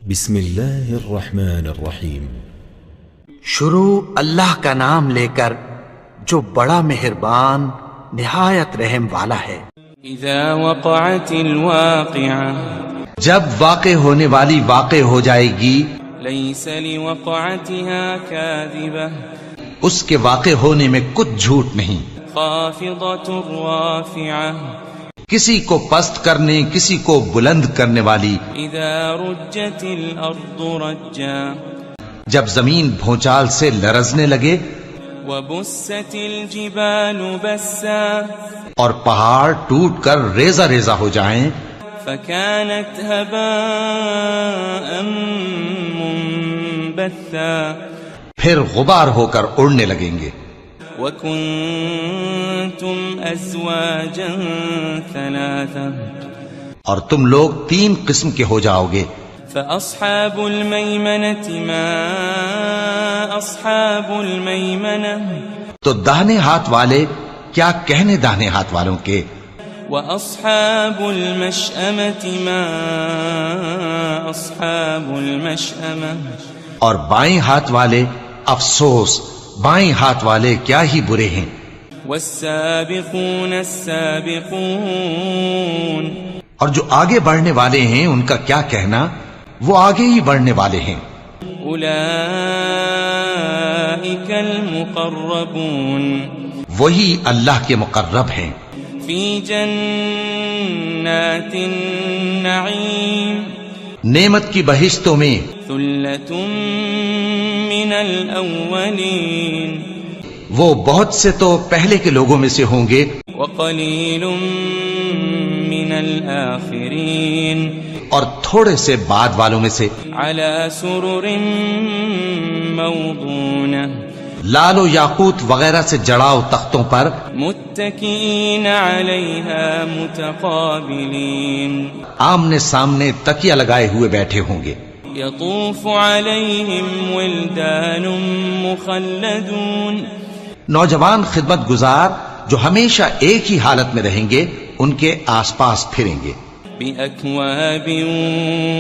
بسم اللہ الرحمن الرحیم۔ شروع اللہ کا نام لے کر جو بڑا مہربان نہایت رحم والا ہے۔ اذا وقعت الواقعة، جب واقع ہونے والی واقع ہو جائے گی، ليس لوقعتها كاذبة، اس کے واقع ہونے میں کچھ جھوٹ نہیں، خافضة رافعة، کسی کو پست کرنے کسی کو بلند کرنے والی۔ اذا رجت الارض رجا، جب زمین بھونچال سے لرزنے لگے، وبست الجبال بسا، اور پہاڑ ٹوٹ کر ریزہ ریزہ ہو جائیں، فكانت هباء منبثا، پھر غبار ہو کر اڑنے لگیں گے۔ وكنتم ازواجا ثلاثا، اور تم لوگ 3 قسم کے ہو جاؤ گے۔ فأصحاب الميمنة ما أصحاب الميمنة، تو داہنے ہاتھ والے کیا کہنے داہنے ہاتھ والوں کے، وأصحاب المشأمة ما أصحاب المشأمة، اور بائیں ہاتھ والے افسوس بائیں ہاتھ والے کیا ہی برے ہیں۔ والسابقون السابقون، اور جو آگے بڑھنے والے ہیں ان کا کیا کہنا، وہ آگے ہی بڑھنے والے ہیں۔ أولئك المقربون، وہی اللہ کے مقرب ہیں، في جنات النعيم، نعمت کی بہشتوں میں۔ ثلة من الأولين، وہ بہت سے تو پہلے کے لوگوں میں سے ہوں گے، وقليل من الآخرين، اور تھوڑے سے بعد والوں میں سے۔ على سرر موضونة، لال و یاقوت وغیرہ سے جڑاؤ تختوں پر، متكئين عليها متقابلين، آمنے سامنے تکیہ لگائے ہوئے بیٹھے ہوں گے۔ يطوف عليهم ولدان مخلدون، نوجوان خدمت گزار جو ہمیشہ ایک ہی حالت میں رہیں گے ان کے آس پاس پھریں گے۔ بأكواب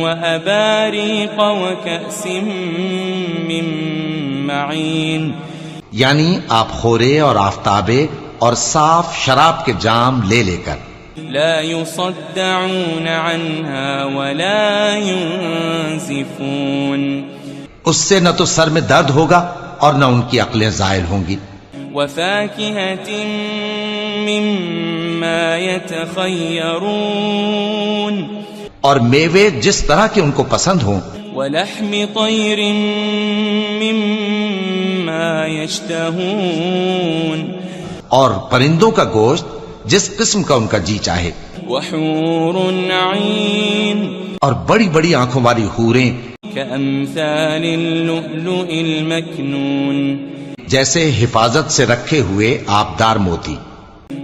وأباريق وكأس من معين، یعنی آپ خورے اور آفتابے اور صاف شراب کے جام لے لے کر۔ لا يصدعون عنها ولا ينزفون، اس سے نہ تو سر میں درد ہوگا اور نہ ان کی عقلیں زائل ہوں گی۔ وفاكهة مما يتخيرون، اور میوے جس طرح کے ان کو پسند ہوں، ولحم طير مما يشتهون، اور پرندوں کا گوشت جس قسم کا ان کا جی چاہے، وحور عين، اور بڑی بڑی آنکھوں والی حوریں كأمثال اللؤلؤ المكنون، جیسے حفاظت سے رکھے ہوئے آبدار موتی۔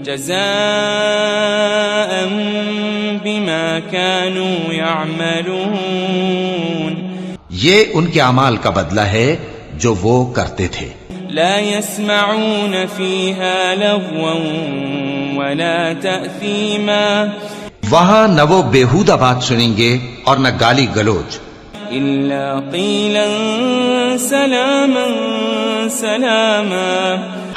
جزاء بما كانوا يعملون، یہ ان کے اعمال کا بدلہ ہے جو وہ کرتے تھے۔ لا يسمعون فيها لغوا ولا تأثيما، وہاں نہ وہ بیہودہ بات سنیں گے اور نہ گالی گلوچ، إلا قيلا سلاما سلاما،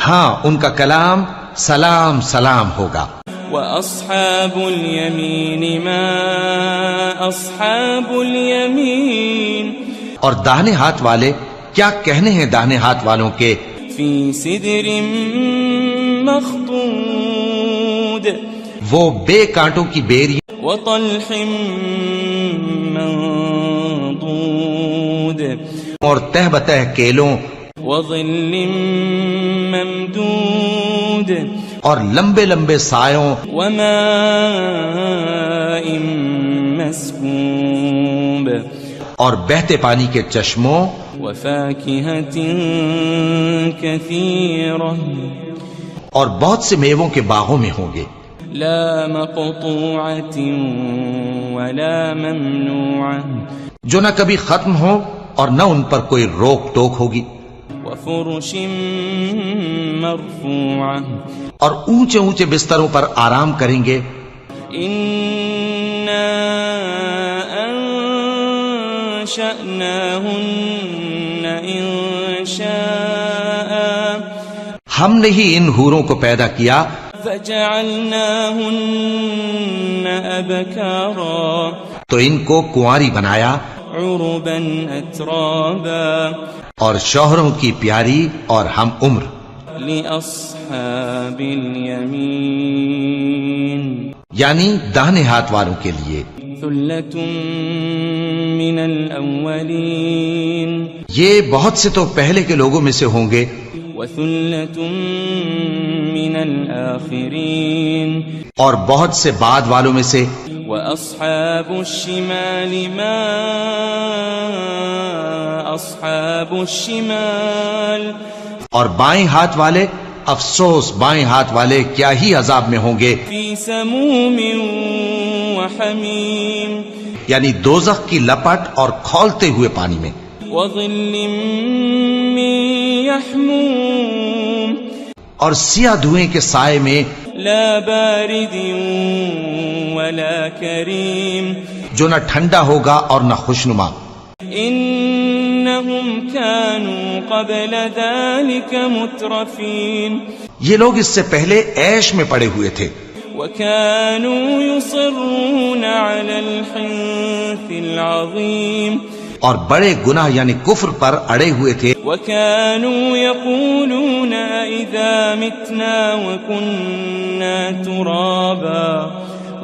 ہاں ان کا کلام سلام سلام ہوگا۔ وأصحاب اليمين ما أصحاب اليمين، اور داہنے ہاتھ والے کیا کہنے ہیں داہنے ہاتھ والوں کے، في سدر مخضود، وہ بے کانٹوں کی بیری وطلح منضود، اور تہ بتہ کیلوں وظل ممدود، اور لمبے لمبے سایوں، وماء مسكوب، اور بہتے پانی کے چشموں، وفاكهة كثيرة، اور بہت سے میووں کے باغوں میں ہوں گے، لا مقطوعة ولا ممنوعة، جو نہ کبھی ختم ہو اور نہ ان پر کوئی روک ٹوک ہوگی، وفرش مرفوعة، اور اونچے اونچے بستروں پر آرام کریں گے۔ أنشأناهن إنشاء ہم نے ہی ان حوروں کو پیدا کیا فجعلناهن أبكارا تو ان کو کنواری بنایا عربا أترابا اور شوہروں کی پیاری اور ہم عمر لأصحاب اليمين یعنی داہنے ہاتھ والوں کے لیے ثلة من الأولين یہ بہت سے تو پہلے کے لوگوں میں سے ہوں گے وثلة من الآخرين اور بہت سے بعد والوں میں سے وأصحاب الشمال ما أصحاب الشمال اور بائیں ہاتھ والے افسوس بائیں ہاتھ والے کیا ہی عذاب میں ہوں گے في سموم وحميم یعنی دوزخ کی لپٹ اور کھولتے ہوئے پانی میں وظل من يحموم اور سیاہ دھوئیں کے سائے میں لا بارد ولا كريم جو نہ ٹھنڈا ہوگا اور نہ خوشنما إنهم كانوا قبل ذلك مترفين یہ لوگ اس سے پہلے عیش میں پڑے ہوئے تھے وكانوا يصرون على الحنث العظيم اور بڑے گناہ یعنی کفر پر اڑے ہوئے تھے وكانوا يقولون إذا متنا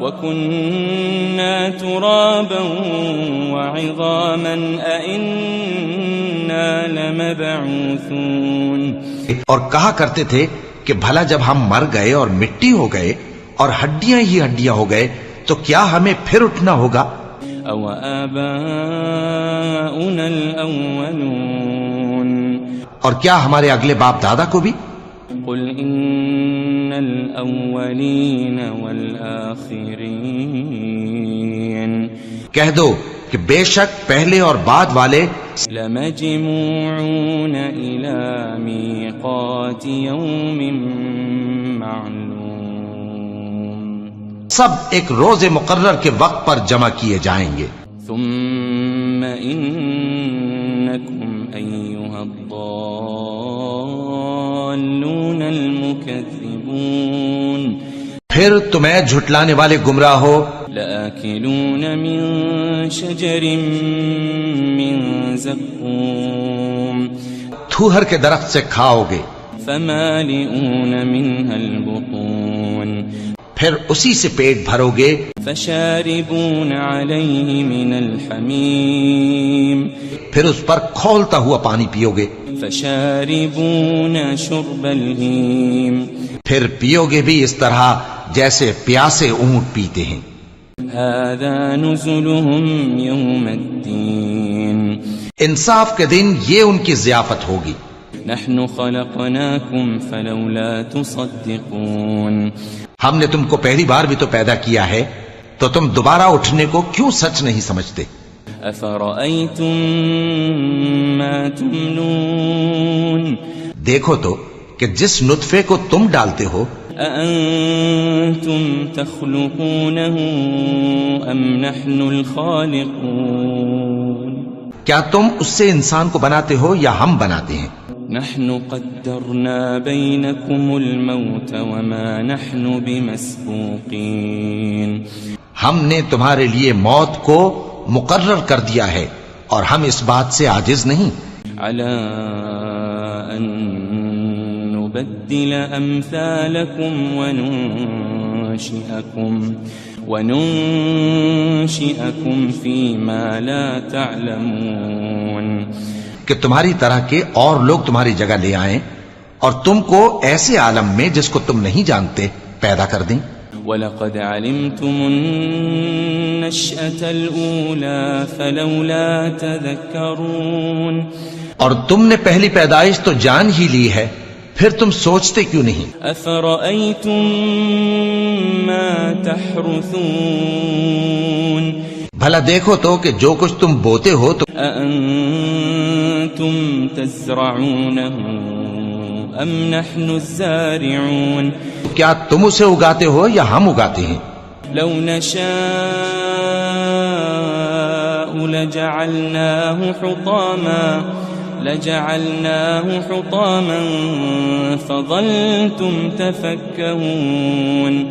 وكنا ترابا وعظاما أئنا لمبعوثون اور کہا کرتے تھے کہ بھلا جب ہم مر گئے اور مٹی ہو گئے اور ہڈیاں ہی ہڈیاں ہو گئے تو کیا ہمیں پھر اٹھنا ہوگا أو آباؤنا الأولون اور کیا ہمارے اگلے باپ دادا کو بھی قل إن الأولين والآخرين کہہ دو کہ بے شک پہلے اور بعد والے لمجموعون إلى ميقات يوم معلوم سب ایک روز مقرر کے وقت پر جمع کیے جائیں گے ثم إنكم أيها الضالون المكذبون پھر تمہیں جھٹلانے والے گمراہ ہو لآكلون من شجر من زقوم تھوہر کے درخت سے کھاؤ گے فمالئون منها البطون پھر اسی سے پیٹ بھرو گے فشاربون عليه من الحميم پھر اس پر کھولتا ہوا پانی پیو گے فشاربون شرب الهيم پھر پیو گے بھی اس طرح جیسے پیاسے اونٹ پیتے ہیں هذا نزلهم يوم الدين انصاف کے دن یہ ان کی ضیافت ہوگی نحن خلقناكم فلولا تصدقون ہم نے تم کو پہلی بار بھی تو پیدا کیا ہے تو تم دوبارہ اٹھنے کو کیوں سچ نہیں سمجھتے أفرأيتم ما تمنون دیکھو تو کہ جس نطفے کو تم ڈالتے ہو أأنتم تخلقونه أم نحن الخالقون کیا تم اس سے انسان کو بناتے ہو یا ہم بناتے ہیں نحن قدرنا بينكم الموت وما نحن بمسبوقين ہم نے تمہارے لیے موت کو مقرر کر دیا ہے اور ہم اس بات سے عاجز نہیں على أن نبدل أمثالكم وننشئكم فيما لا تعلمون کہ تمہاری طرح کے اور لوگ تمہاری جگہ لے آئیں اور تم کو ایسے عالم میں جس کو تم نہیں جانتے پیدا کر دیں وَلَقَدْ عَلِمْتُمُ النَّشْأَةَ الْأُولَى فَلَوْلَا تَذَكَّرُونَ اور تم نے پہلی پیدائش تو جان ہی لی ہے پھر تم سوچتے کیوں نہیں أَفَرَأَيْتُم مَّا تَحْرُثُونَ بھلا دیکھو تو کہ جو کچھ تم بوتے ہو تو أَأَنتُمْ تَزْرَعُونَهُ أَمْ نَحْنُ الزَّارِعُونَ کیا تم اسے اگاتے ہو یا ہم اگاتے ہیں لو نشاء لجعلناه حطاما فظلتم تفكهون.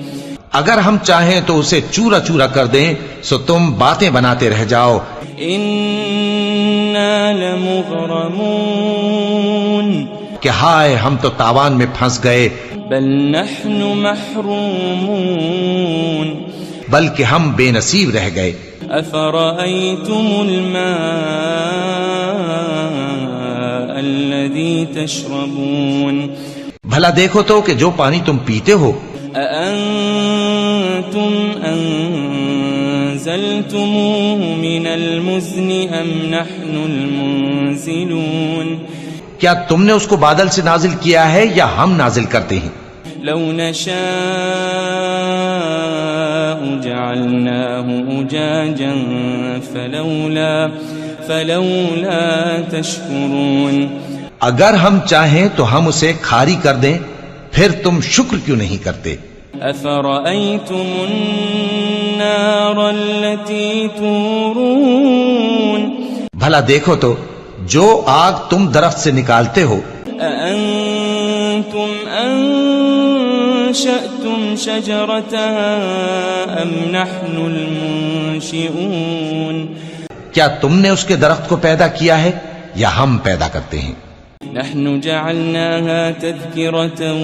اگر ہم چاہیں تو اسے چورا چورا کر دیں سو تم باتیں بناتے رہ جاؤ. انا لمغرمون. کہ ہائے ہم تو تاوان میں پھنس گئے. بل نحن محرومون. بلکہ ہم بے نصیب رہ گئے. افرأيتم الماء الذي تشربون. بھلا دیکھو تو کہ جو پانی تم پیتے ہو. أأنتم أنزلتموه من المزن أم نحن المنزلون. کیا تم نے اس کو بادل سے نازل کیا ہے یا ہم نازل کرتے ہیں؟ لو نشاء جعلناه أجاجا فلولا تشكرون. اگر ہم چاہیں تو ہم اسے کھاری کر دیں پھر تم شکر کیوں نہیں کرتے؟ أفرأيتم النار التي تورون. بھلا دیکھو تو جو آگ تم درخت سے نکالتے ہو. أأنتم أنشأتم شجرتها أم نحن المنشئون. کیا تم نے اس کے درخت کو پیدا کیا ہے یا ہم پیدا کرتے ہیں؟ نحن جعلناها تذكرة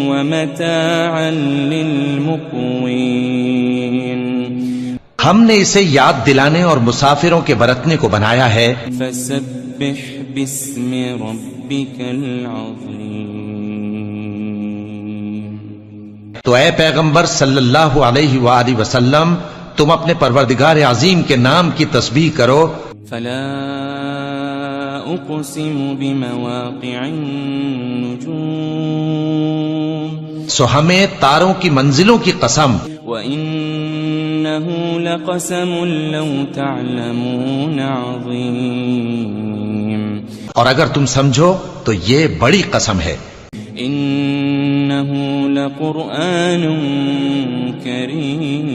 ومتاعا للمقوين. ہم نے اسے یاد دلانے اور مسافروں کے برتنے کو بنایا ہے. فسبح باسم ربك العظيم. تو اے پیغمبر صلی اللہ علیہ وآلہ وسلم تم اپنے پروردگار عظیم کے نام کی تسبیح کرو. فلا اقسم بمواقع النجوم. سو ہمیں تاروں کی منزلوں کی قسم. وَإِنَّهُ لَقَسَمٌ لَوْ تَعْلَمُونَ عَظِيمٌ. اور اگر تم سمجھو تو یہ بڑی قسم ہے. إِنَّهُ لَقُرْآنٌ كَرِيمٌ.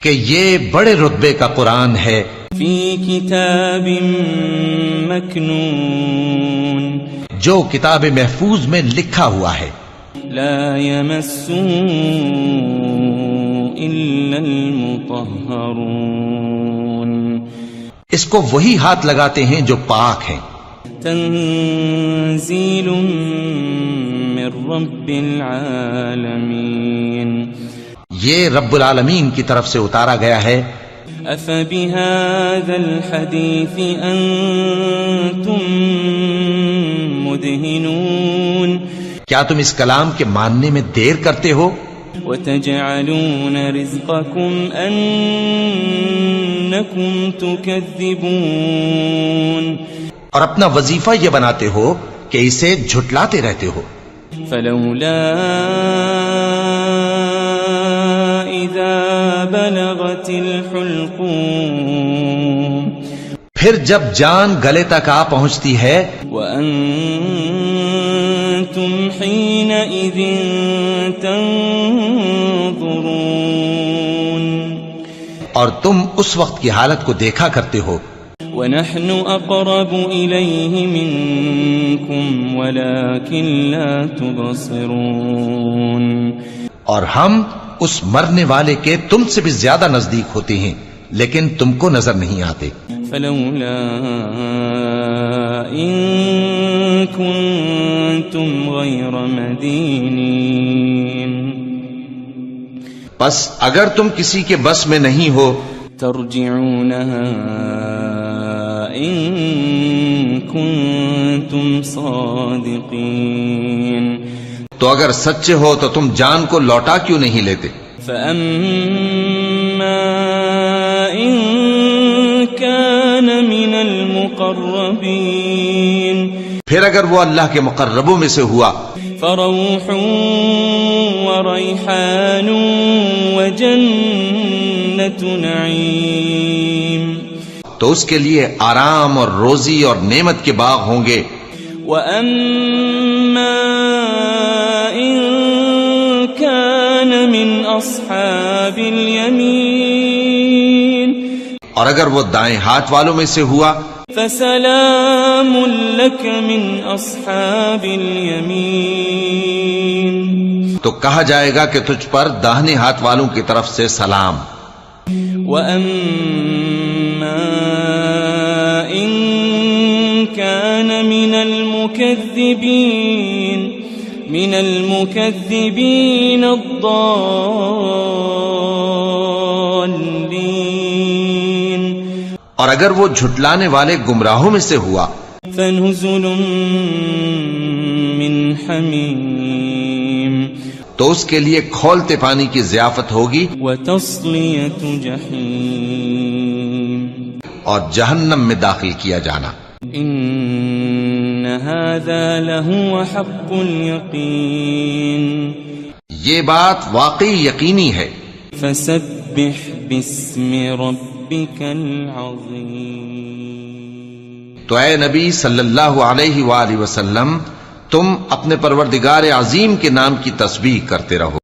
کہ یہ بڑے رتبے کا قرآن ہے. فِي كِتَابٍ مَكْنُونٍ. جو کتاب محفوظ میں لکھا ہوا ہے. لا يمسه إلا المطهرون. اس کو وہی ہاتھ لگاتے ہیں جو پاک ہیں. تنزيل من رب العالمين. یہ رب العالمین کی طرف سے اتارا گیا ہے. أفبهذا الحديث أنتم مدهنون. کیا تم اس کلام کے ماننے میں دیر کرتے ہو؟ وتجعلون رزقكم أنكم تكذبون. اور اپنا وظیفہ یہ بناتے ہو کہ اسے جھٹلاتے رہتے ہو. فلولا إذا بلغت الحلقوم. پھر جب جان گلے تک آ پہنچتی ہے. وأنتم حينئذ تنظرون. اور تم اس وقت کی حالت کو دیکھا کرتے ہو. ونحن أقرب إليه منكم ولكن لا تبصرون. اور ہم اس مرنے والے کے تم سے بھی زیادہ نزدیک ہوتے ہیں لیکن تم کو نظر نہیں آتے. فلولا إن كنتم غير مدينين. پس اگر تم کسی کے بس میں نہیں ہو ترجعونها إن كنتم صادقين. تو اگر سچے ہو تو تم جان کو لوٹا کیوں نہیں لیتے؟ فأما إن كان من المقربين. پھر اگر وہ اللہ کے مقربوں میں سے ہوا فروح وريحان وجنة نعيم. تو اس کے لیے آرام اور روزی اور نعمت کے باغ ہوں گے. وأما إن كان من أصحاب اليمين اور اگر وہ دائیں ہاتھ والوں میں سے ہوا فسلام لك من اصحاب اليمين تو کہا جائے گا کہ تجھ پر داہنے ہاتھ والوں کی طرف سے سلام. وَأَمَّا إِن كَانَ مِنَ الْمُكَذِّبِينَ الضَّالِّينَ اور اگر وہ جھٹلانے والے گمراہوں میں سے ہوا فَنُزُلٌ مِّنْ حَمِيمٍ تو اس کے لیے کھولتے پانی کی ضیافت ہوگی وَتَصْلِيَةُ جَحِيمٍ اور جہنم میں داخل کیا جانا. إِنَّ هَذَا لَهُوَ حَقُّ الْيَقِينِ یہ بات واقعی یقینی ہے. فَسَبِّحْ بِاسْمِ رَبِّكَ الْعَظِيمِ تو اے نبی صلی اللہ علیہ وآلہ وسلم تم اپنے پروردگار عظیم کے نام کی تسبیح کرتے رہو.